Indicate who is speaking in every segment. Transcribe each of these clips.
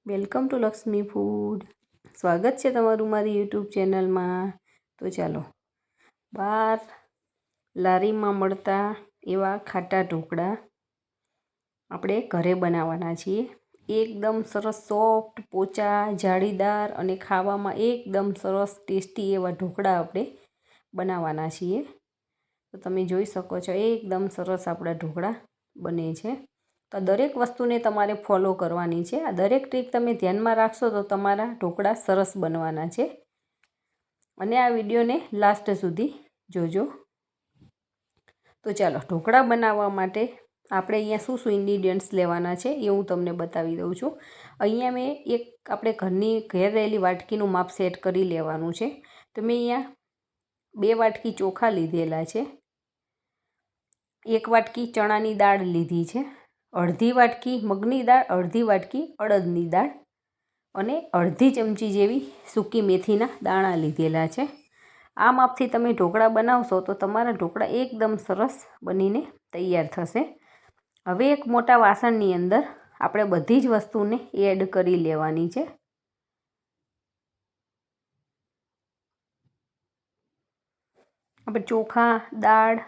Speaker 1: Welcome to Lakshmi food. સ્વાગત છે તમારું મારી યુટ્યુબ ચેનલમાં. તો ચાલો, બહાર લારીમાં મળતા એવા ખાટા ઢોકળા આપણે ઘરે બનાવવાના છીએ. એકદમ સરસ સોફ્ટ, પોચા, જાળીદાર અને ખાવામાં એકદમ સરસ ટેસ્ટી એવા ઢોકળા આપણે બનાવવાના છીએ. તો તમે જોઈ શકો છો એકદમ સરસ આપણા ઢોકળા બને છે. તો દરેક વસ્તુને તમારે ફોલો કરવાની છે. આ દરેક ટ્રીક તમે ધ્યાનમાં રાખશો તો તમારા ઢોકળા સરસ બનવાના છે. અને આ વિડીયોને લાસ્ટ સુધી જોજો. તો ચાલો, ઢોકળા બનાવવા માટે આપણે અહીંયા શું શું ઇન્ગ્રીડિયન્ટ્સ લેવાના છે એ હું તમને બતાવી દઉં છું. અહીંયા મેં આપણે ઘેર રહેલી વાટકીનું માપ સેટ કરી લેવાનું છે. તો મેં અહીંયા 2 વાટકી ચોખા લીધેલા છે, 1 વાટકી ચણાની દાળ લીધી છે, અડધી વાટકી મગની દાળ, અડધી વાટકી અડદની દાળ અને અડધી ચમચી જેવી સૂકી મેથીના દાણા લીધેલા છે. આ માપથી તમે ઢોકળા બનાવશો તો તમારા ઢોકળા એકદમ સરસ બનીને તૈયાર થશે. હવે એક મોટા વાસણની અંદર આપણે બધી જ વસ્તુને એડ કરી લેવાની છે. આપણે ચોખા, દાળ,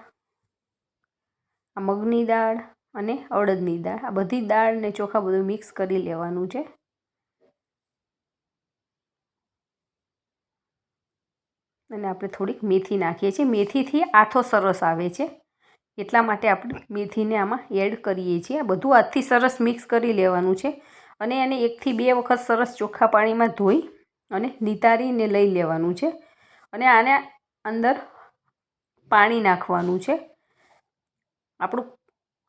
Speaker 1: મગની દાળ અને અડદની દાળ, આ બધી દાળ ને ચોખા બધું મિક્સ કરી લેવાનું છે. અને આપણે થોડીક મેથી નાખીએ છીએ. મેથીથી આથો સરસ આવે છે એટલા માટે આપણે મેથીને આમાં એડ કરીએ છીએ. આ બધું હાથથી સરસ મિક્સ કરી લેવાનું છે અને એને 1 થી 2 વખત સરસ ચોખ્ખા પાણીમાં ધોઈ અને નિતારીને લઈ લેવાનું છે. અને આને અંદર પાણી નાખવાનું છે. આપણું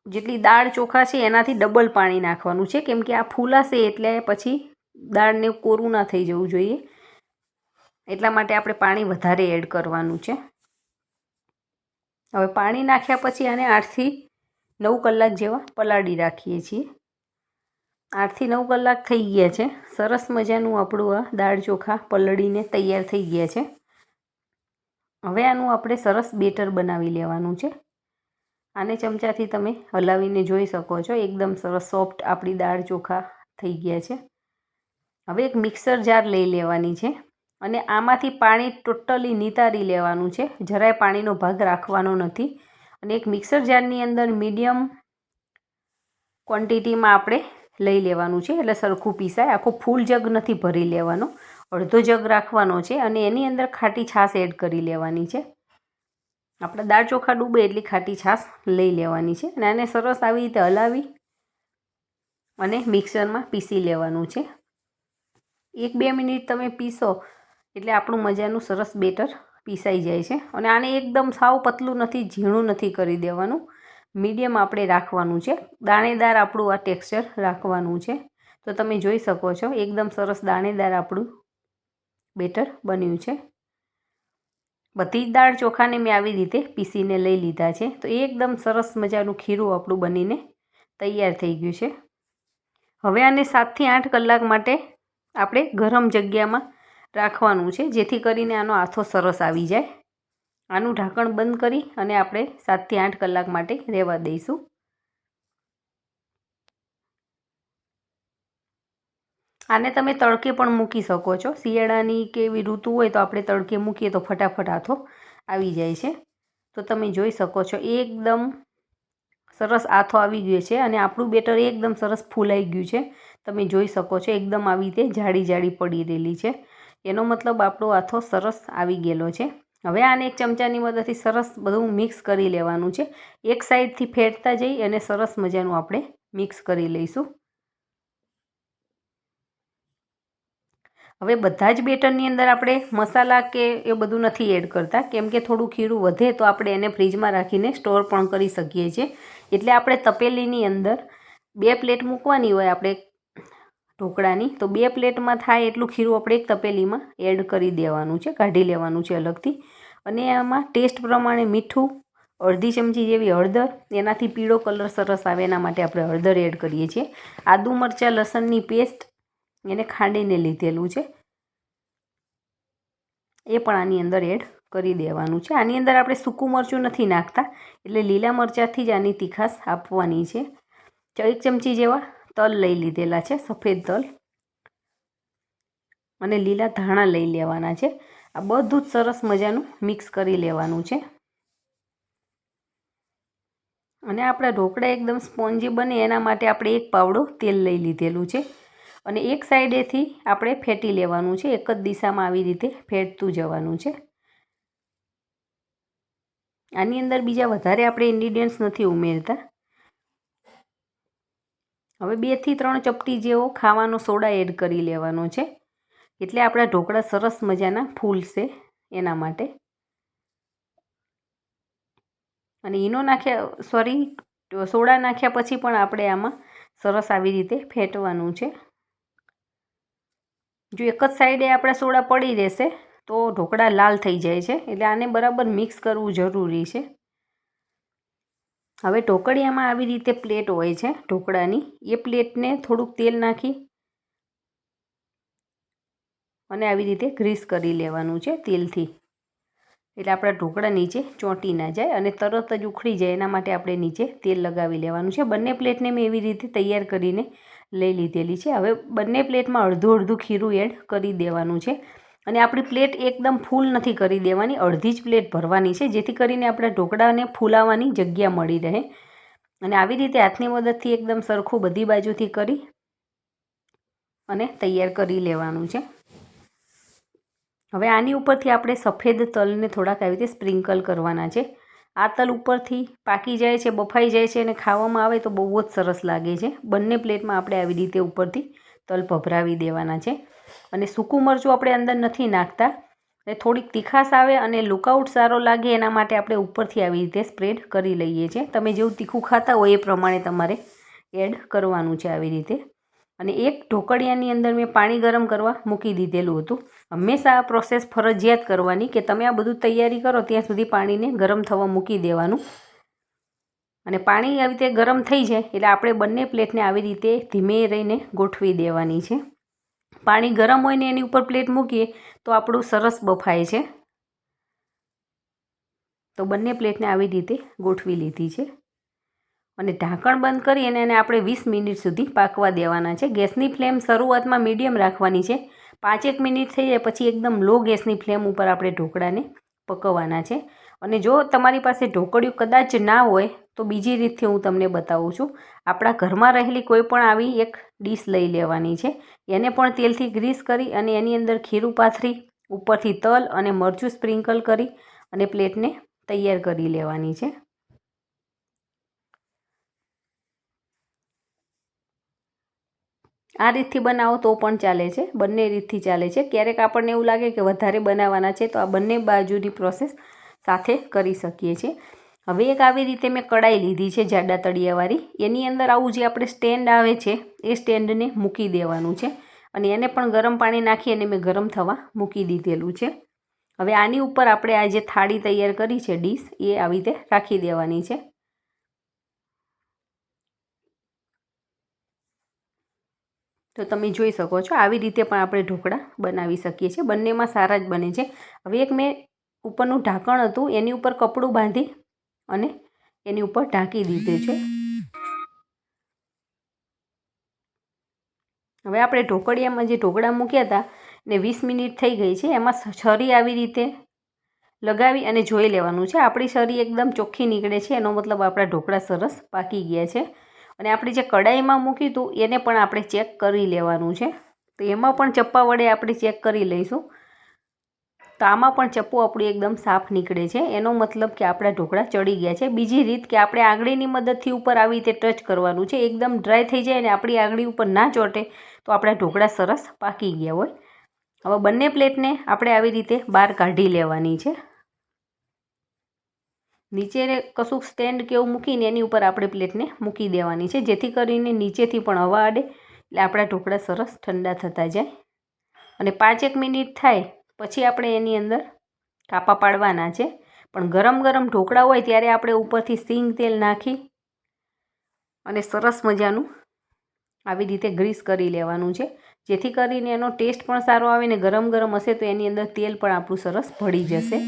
Speaker 1: જેટલી દાળ ચોખા છે એનાથી ડબલ પાણી નાખવાનું છે, કેમ કે આ ફૂલાશે એટલે પછી દાળને કોરું ના થઈ જવું જોઈએ. એટલા માટે આપણે પાણી વધારે એડ કરવાનું છે. હવે પાણી નાખ્યા પછી આને 8 થી 9 કલાક જેવા પલાળી રાખીએ છીએ. 8 થી 9 કલાક થઈ ગયા છે. સરસ મજાનું આપણું આ દાળ ચોખા પલળીને તૈયાર થઈ ગયા છે. હવે આનું આપણે સરસ બેટર બનાવી લેવાનું છે. આને ચમચાથી તમે હલાવીને જોઈ શકો છો એકદમ સરસ સોફ્ટ આપણી દાળ ચોખા થઈ ગયા છે. હવે એક મિક્સર જાર લઈ લેવાની છે અને આમાંથી પાણી ટોટલી નિતારી લેવાનું છે. જરાય પાણીનો ભાગ રાખવાનો નથી. અને એક મિક્સર જારની અંદર મીડિયમ ક્વોન્ટિટીમાં આપણે લઈ લેવાનું છે એટલે સરખું પીસાય. આખો ફૂલ જગ નથી ભરી લેવાનો, અડધો જગ રાખવાનો છે અને એની અંદર ખાટી છાશ એડ કરી લેવાની છે. આપણા દાળ ચોખા ડૂબે એટલી ખાટી છાશ લઈ લેવાની છે અને આને સરસ આવી રીતે હલાવી અને મિક્સરમાં પીસી લેવાનું છે. 1-2 મિનિટ તમે પીસો એટલે આપણું મજાનું સરસ બેટર પીસાઈ જાય છે. અને આને એકદમ સાવ પતલું નથી, ઝીણું નથી કરી દેવાનું, મીડિયમ આપણે રાખવાનું છે. દાણેદાર આપણું આ ટેક્સચર રાખવાનું છે. તો તમે જોઈ શકો છો એકદમ સરસ દાણેદાર આપણું બેટર બન્યું છે. બધી જ દાળ ચોખાને મેં આવી રીતે પીસીને લઈ લીધા છે. તો એકદમ સરસ મજાનું ખીરું આપણું બનીને તૈયાર થઈ ગયું છે. હવે આને 7 થી 8 કલાક માટે આપણે ગરમ જગ્યામાં રાખવાનું છે, જેથી કરીને આનો આથો સરસ આવી જાય. આનું ઢાંકણ બંધ કરી અને આપણે 7 થી 8 કલાક માટે રહેવા દઈશું. આને તમે તડકે પણ મૂકી શકો છો. શિયાળાની કે એવી ઋતુ હોય તો આપણે તડકે મૂકીએ તો ફટાફટ આથો આવી જાય છે. તો તમે જોઈ શકો છો એકદમ સરસ આથો આવી ગયો છે અને આપણું બેટર એકદમ સરસ ફૂલાઈ ગયું છે. તમે જોઈ શકો છો એકદમ આવી રીતે જાડી જાડી પડી રહેલી છે. એનો મતલબ આપણો આથો સરસ આવી ગયેલો છે. હવે આને એક ચમચાની મદદથી સરસ બધું મિક્સ કરી લેવાનું છે. એક સાઈડથી ફેરતા જઈ અને સરસ મજાનું આપણે મિક્સ કરી લઈશું. હવે બધા જ બેટરની અંદર આપણે મસાલા કે એ બધું નથી એડ કરતા, કેમ કે થોડું ખીરું વધે તો આપણે એને ફ્રીજમાં રાખીને સ્ટોર પણ કરી શકીએ છીએ. એટલે આપણે તપેલીની અંદર 2 પ્લેટ મૂકવાની હોય આપણે ઢોકળાની, તો 2 પ્લેટમાં થાય એટલું ખીરું આપણે એક તપેલીમાં એડ કરી દેવાનું છે, કાઢી લેવાનું છે અલગથી. અને આમાં ટેસ્ટ પ્રમાણે મીઠું, અડધી ચમચી જેવી હળદર, એનાથી પીળો કલર સરસ આવે એના માટે આપણે હળદર એડ કરીએ છીએ. આદુ મરચાં લસણની પેસ્ટ એને ખાંડીને લીધેલું છે, એ પણ આની અંદર એડ કરી દેવાનું છે. આની અંદર આપણે સૂકું મરચું નથી નાખતા, એટલે લીલા મરચાંથી જ આની તીખાશ આપવાની છે. 1 ચમચી જેવા તલ લઈ લીધેલા છે, સફેદ તલ. અને લીલા ધાણા લઈ લેવાના છે. આ બધું જ સરસ મજાનું મિક્સ કરી લેવાનું છે. અને આપણા ઢોકળા એકદમ સ્પોન્જી બને એના માટે આપણે એક પાવડો તેલ લઈ લીધેલું છે. અને એક સાઈડેથી આપણે ફેટી લેવાનું છે. એક જ દિશામાં આવી રીતે ફેટતું જવાનું છે. આની અંદર બીજા વધારે આપણે ઇન્ગ્રીડિયન્ટ્સ નથી ઉમેરતા. હવે 2 થી 3 ચપટી જેવો ખાવાનો સોડા એડ કરી લેવાનો છે. એટલે આપણા ઢોકળા સરસ મજાના ફૂલશે એના માટે. અને સોડા નાખ્યા પછી પણ આપણે આમાં સરસ આવી રીતે ફેટવાનું છે. જો એક જ સાઈડે આપણે સોડા પડી રહેશે તો ઢોકળા લાલ થઈ જાય છે. એટલે આને બરાબર મિક્સ કરવું જરૂરી છે. હવે ઢોકળિયામાં આવી રીતે પ્લેટ હોય છે ઢોકળાની, એ પ્લેટને થોડુંક તેલ નાખી અને આવી રીતે ગ્રીસ કરી લેવાનું છે તેલથી. એટલે આપણા ઢોકળા નીચે ચોંટી ના જાય અને તરત જ ઉખડી જાય એના માટે આપણે નીચે તેલ લગાવી લેવાનું છે. બંને પ્લેટને મેં એવી રીતે તૈયાર કરીને લઈ લીધેલી છે. હવે બંને પ્લેટમાં અડધું અડધું ખીરું એડ કરી દેવાનું છે. અને આપણી પ્લેટ એકદમ ફૂલ નથી કરી દેવાની, અડધી જ પ્લેટ ભરવાની છે, જેથી કરીને આપણા ઢોકળાને ફૂલાવાની જગ્યા મળી રહે. અને આવી રીતે હાથની મદદથી એકદમ સરખું બધી બાજુથી કરી અને તૈયાર કરી લેવાનું છે. હવે આની ઉપરથી આપણે સફેદ તલને થોડાક આવી રીતે સ્પ્રિંકલ કરવાના છે. આ તલ ઉપરથી પાકી જાય છે, બફાઈ જાય છે અને ખાવામાં આવે તો બહુ જ સરસ લાગે છે. બંને પ્લેટમાં આપણે આવી રીતે ઉપરથી તલ ભભરાવી દેવાના છે. અને સૂકું મરચું આપણે અંદર નથી નાખતા. એટલે થોડીક તીખાશ આવે અને લુકઆઉટ સારો લાગે એના માટે આપણે ઉપરથી આવી રીતે સ્પ્રેડ કરી લઈએ છીએ. તમે જેવું તીખું ખાતા હોય એ પ્રમાણે તમારે એડ કરવાનું છે આવી રીતે. અને એક ઢોકળિયાની અંદર મેં પાણી ગરમ કરવા મૂકી દીધેલું હતું. હંમેશા આ પ્રોસેસ ફરજિયાત કરવાની કે તમે આ બધું તૈયારી કરો ત્યાં સુધી પાણીને ગરમ થવા મૂકી દેવાનું. અને પાણી આવી રીતે ગરમ થઈ જાય એટલે આપણે બંને પ્લેટને આવી રીતે ધીમે રહીને ગોઠવી દેવાની છે. પાણી ગરમ હોય ને એની ઉપર પ્લેટ મૂકીએ તો આપણું સરસ બફાય છે. તો બંને પ્લેટને આવી રીતે ગોઠવી લીધી છે. અને ઢાંકણ બંધ કરી અને એને આપણે 20 મિનિટ સુધી પાકવા દેવાના છે. ગેસની ફ્લેમ શરૂઆતમાં મીડિયમ રાખવાની છે. 5-1 મિનિટ થઈ જાય પછી એકદમ લો ગેસની ફ્લેમ ઉપર આપણે ઢોકળાને પકવવાના છે. અને જો તમારી પાસે ઢોકળિયું કદાચ ના હોય તો બીજી રીતથી હું તમને બતાવું છું. આપણા ઘરમાં રહેલી કોઈ પણ આવી એક ડીશ લઈ લેવાની છે. એને પણ તેલથી ગ્રીસ કરી અને એની અંદર ખીરું પાથરી, ઉપરથી તલ અને મરચું સ્પ્રિંકલ કરી અને પ્લેટને તૈયાર કરી લેવાની છે. આ રીતથી બનાવો તો પણ ચાલે છે, બંને રીતથી ચાલે છે. ક્યારેક આપણને એવું લાગે કે વધારે બનાવવાના છે તો આ બંને બાજુની પ્રોસેસ સાથે કરી શકીએ છીએ. હવે એક આવી રીતે મેં કડાઈ લીધી છે જાડા તળિયાવાળી. એની અંદર આવું જે આપણે સ્ટેન્ડ આવે છે એ સ્ટેન્ડને મૂકી દેવાનું છે. અને એને પણ ગરમ પાણી નાખી અને મેં ગરમ થવા મૂકી દીધેલું છે. હવે આની ઉપર આપણે આ જે થાળી તૈયાર કરી છે ડીશ એ આવી રીતે રાખી દેવાની છે. તો તમે જોઈ શકો છો આવી રીતે પણ આપણે ઢોકળા બનાવી શકીએ છીએ. બંનેમાં સારા જ બને છે. હવે એક મેં ઉપરનું ઢાંકણ હતું એની ઉપર કપડું બાંધી અને એની ઉપર ઢાંકી દીધું છે. હવે આપણે ઢોકળિયામાં જે ઢોકળા મૂક્યા હતા ને 20 મિનિટ થઈ ગઈ છે, એમાં છરી આવી રીતે લગાવી અને જોઈ લેવાનું છે. આપણી છરી એકદમ ચોખ્ખી નીકળે છે એનો મતલબ આપણા ઢોકળા સરસ પાકી ગયા છે. અને આપણે જે કડાઈમાં મૂક્યું હતું એને પણ આપણે ચેક કરી લેવાનું છે. તો એમાં પણ ચપ્પા વડે આપણે ચેક કરી લઈશું. તો આમાં પણ ચપ્પુ આપણું એકદમ સાફ નીકળે છે. એનો મતલબ કે આપણા ઢોકળા ચડી ગયા છે. બીજી રીત કે આપણે આંગળીની મદદથી ઉપર આવી રીતે ટચ કરવાનું છે. એકદમ ડ્રાય થઈ જાય અને આપણી આંગળી ઉપર ના ચોંટે તો આપણા ઢોકળા સરસ પાકી ગયા હોય. હવે બંને પ્લેટને આપણે આવી રીતે બહાર કાઢી લેવાની છે. નીચે કશુંક સ્ટેન્ડ કે એવું મૂકીને એની ઉપર આપણે પ્લેટને મૂકી દેવાની છે, જેથી કરીને નીચેથી પણ હવા અડે એટલે આપણા ઢોકળા સરસ ઠંડા થતા જાય. અને 5-1 મિનિટ થાય પછી આપણે એની અંદર કાપા પાડવાના છે. પણ ગરમ ગરમ ઢોકળા હોય ત્યારે આપણે ઉપરથી સિંગ તેલ નાખી અને સરસ મજાનું આવી રીતે ગ્રીસ કરી લેવાનું છે, જેથી કરીને એનો ટેસ્ટ પણ સારો આવે ને ગરમ ગરમ હશે તો એની અંદર તેલ પણ આપણું સરસ ભળી જશે.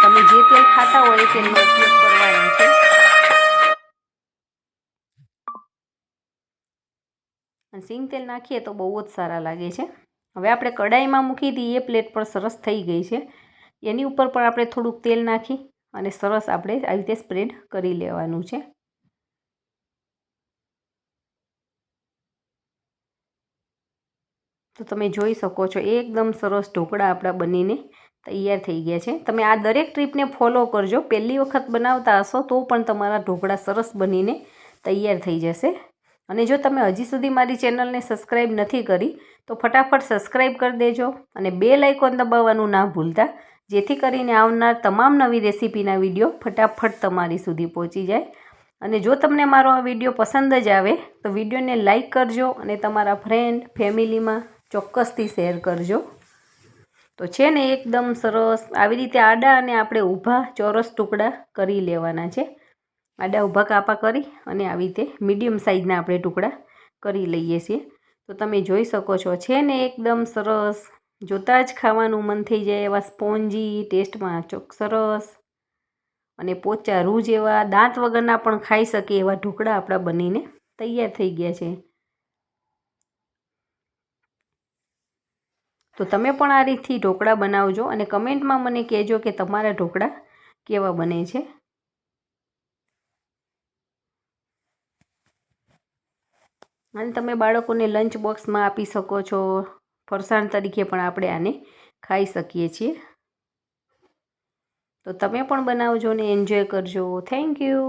Speaker 1: તમે જે તેલ ખાતા હોય એ તેલનો ઉપયોગ કરવાનો છે. અને સિંગ તેલ નાખીએ તો બહુ જ સારા લાગે છે. હવે આપણે કડાઈમાં મૂકી દઈએ, પ્લેટ પર સરસ થઈ ગઈ છે. એની ઉપર પણ આપણે થોડુંક તેલ નાખી અને સરસ આપણે આવી રીતે સ્પ્રેડ કરી લેવાનું છે. તો તમે જોઈ શકો છો એકદમ સરસ ઢોકળા આપણા બનીને તૈયાર થઈ ગયા છે. તમે આ દરેક ટ્રીપને ફોલો કરજો. પહેલી વખત બનાવતા હશો તો પણ તમારા ઢોકળા સરસ બનીને તૈયાર થઈ જશે. અને જો તમે હજી સુધી મારી ચેનલને સબસ્ક્રાઈબ નથી કરી તો ફટાફટ સબસ્ક્રાઈબ કરી દેજો અને બેલ આઇકોન દબાવવાનું ના ભૂલતા, જેથી કરીને આવનાર તમામ નવી રેસીપીના વિડીયો ફટાફટ તમારી સુધી પહોંચી જાય. અને જો તમને મારો આ વિડીયો પસંદ જ આવે તો વિડીયોને લાઈક કરજો અને તમારા ફ્રેન્ડ ફેમિલીમાં ચોક્કસથી શેર કરજો. તો છે ને એકદમ સરસ આવી રીતે આડા અને આપણે ઊભા ચોરસ ટુકડા કરી લેવાના છે. આડા ઊભા કાપા કરી અને આવી રીતે મીડિયમ સાઇઝના આપણે ટુકડા કરી લઈએ છીએ. તો તમે જોઈ શકો છો, છે ને એકદમ સરસ, જોતાં જ ખાવાનું મન થઈ જાય એવા સ્પોન્જી, ટેસ્ટમાં સરસ અને પોચા રૂ જેવા, દાંત વગરના પણ ખાઈ શકે એવા ઢોકળા આપણા બનીને તૈયાર થઈ ગયા છે. તો તમે પણ આ રીતથી ઢોકળા બનાવજો અને કમેન્ટમાં મને કહેજો કે તમારા ઢોકળા કેવા બને છે. અને તમે બાળકોને લંચ બોક્સમાં આપી શકો છો. ફરસાણ તરીકે પણ આપણે આને ખાઈ શકીએ છીએ. તો તમે પણ બનાવજો ને એન્જોય કરજો. Thank you.